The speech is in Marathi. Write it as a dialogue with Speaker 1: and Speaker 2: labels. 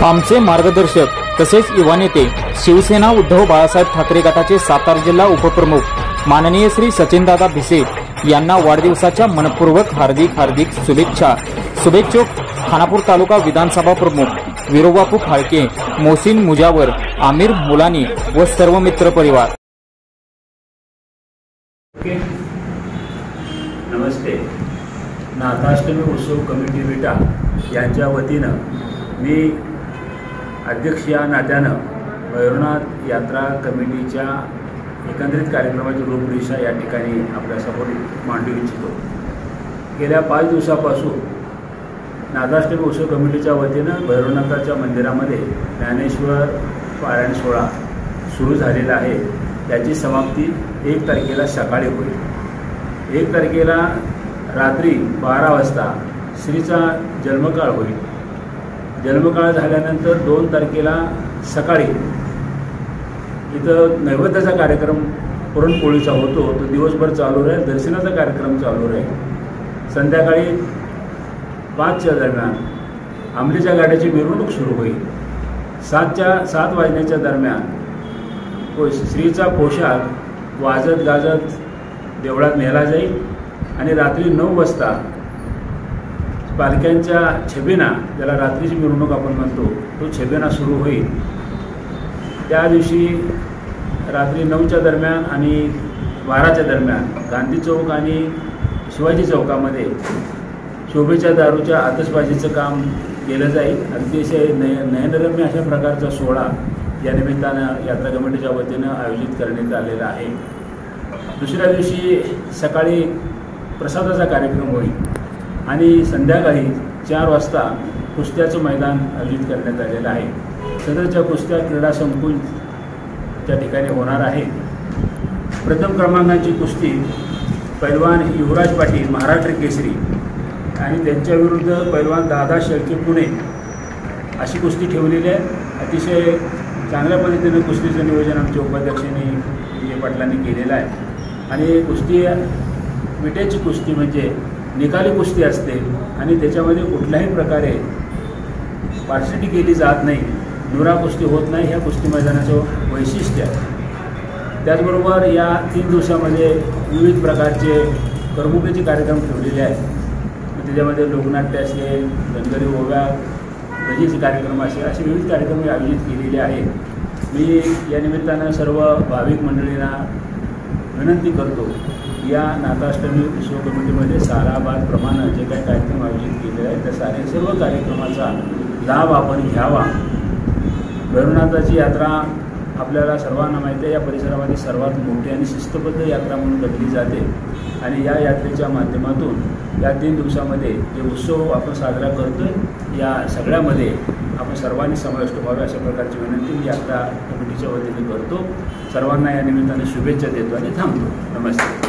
Speaker 1: आमचे मार्गदर्शक तसेच युवा नेते शिवसेना उद्धव बाळासाहेब ठाकरे गटाचे सातारा जिल्हा उपप्रमुख माननीय श्री सचिनदादा भिसे यांना वाढदिवसाच्या मनपूर्वक हार्दिक शुभेच्छा। शुभेच्छुक खानापूर तालुका विधानसभा प्रमुख विरोबापू फाळके, मोहसिन मुजावर, आमिर मुलानी व सर्व मित्र परिवार।
Speaker 2: नमस्ते। नाथाष्टमी उत्सव कमिटी विटा यांच्या वतीनं मी अध्यक्ष या नात्यानं भैरवनाथ यात्रा कमिटीच्या एकंदरीत कार्यक्रमाची रूपरेषा या ठिकाणी आपल्यासमोर मांडू इच्छितो। गेल्या 5 दिवसापासून नाथाष्टमी उत्सव कमिटीच्या वतीनं भैरवनाथाच्या मंदिरामध्ये ज्ञानेश्वर पारायण सोहळा सुरू झालेला आहे। त्याची समाप्ती 1 तारखेला सकाळी होईल। 1 तारखेला रात्री 12 वाजता श्रीचा जन्मकाळ होईल। जन्मकाळ झाल्यानंतर 2 तारखेला सकाळी इथं नैवेद्याचा कार्यक्रम पुरणपोळीचा होतो, तो दिवसभर चालू राहील। दर्शनाचा कार्यक्रम चालू राहील। संध्याकाळी 5च्या दरम्यान अंमलीच्या गाड्याची मिरवणूक सुरू होईल। 7 वाजण्याच्या दरम्यान श्रीचा पोशाख वाजत गाजत देवळात नेला जाईल आणि रात्री 9 वाजता पालख्यांच्या छबिना, ज्याला रात्रीची मिरवणूक आपण म्हणतो, तो छबिना सुरू होईल। त्या दिवशी रात्री 9च्या दरम्यान आणि 12च्या दरम्यान गांधी चौक आणि शिवाजी चौकामध्ये शोभेच्या दारूच्या आतषबाजीचं काम केलं जाईल। अतिशय नयनरम्य अशा प्रकारचा सोहळा या निमित्तानं यात्रा कमिटीच्या वतीनं आयोजित करण्यात आलेला आहे। दुसऱ्या दिवशी सकाळी प्रसादाचा कार्यक्रम होईल आणि संध्याकाळी 4 वाजता कुस्त्याचं मैदान आयोजित करण्यात आलेलं आहे। सदरच्या कुस्त्या क्रीडा संकुल त्या ठिकाणी होणार आहे। प्रथम क्रमांकाची कुस्ती पैलवान युवराज पाटील महाराष्ट्र केसरी आणि त्यांच्याविरुद्ध पैलवान दादा शेळके पुणे अशी कुस्ती ठेवलेली आहे। अतिशय चांगल्या पद्धतीने कुस्तीचं नियोजन आमच्या उपाध्यक्षांनी विजय पाटलांनी केलेलं आहे। आणि कुस्ती विटेची कुस्ती म्हणजे निकाली कुस्ती असते आणि त्याच्यामध्ये कुठल्याही प्रकारे पार्सिटी केली जात नाही, नुरा कुस्ती होत नाही। ह्या कुस्ती मैदानाचं वैशिष्ट्य आहे। त्याचबरोबर या 3 दिवसामध्ये विविध प्रकारचे करमणुकीचे कार्यक्रम ठेवलेले आहेत। त्याच्यामध्ये लोकनाट्य असेल, धनगरी ओव्या, रजेचे कार्यक्रम असेल, असे विविध कार्यक्रम आयोजित केलेले आहेत। मी या निमित्तानं सर्व भाविक मंडळींना विनंती करतो, या नाथाष्टमी उत्सव कमिटीमध्ये सालाबादप्रमाणे जे काही कार्यक्रम आयोजित केलेले आहेत त्या सर्व कार्यक्रमाचा लाभ आपण घ्यावा। भैरवनाथाची यात्रा आपल्याला सर्वांना माहिती आहे, या परिसरामध्ये सर्वात मोठी आणि शिस्तबद्ध यात्रा म्हणून गणली जाते आणि या यात्रेच्या माध्यमातून या 3 दिवसामध्ये जे उत्सव आपण साजरा करतोय या सगळ्यामध्ये आपण सर्वांनी समाविष्ट व्हावे अशा प्रकारची विनंती मी यात्रा कमिटीच्या वतीने करतो। सर्वांना या निमित्ताने शुभेच्छा देतो आणि थांबतो। नमस्ते।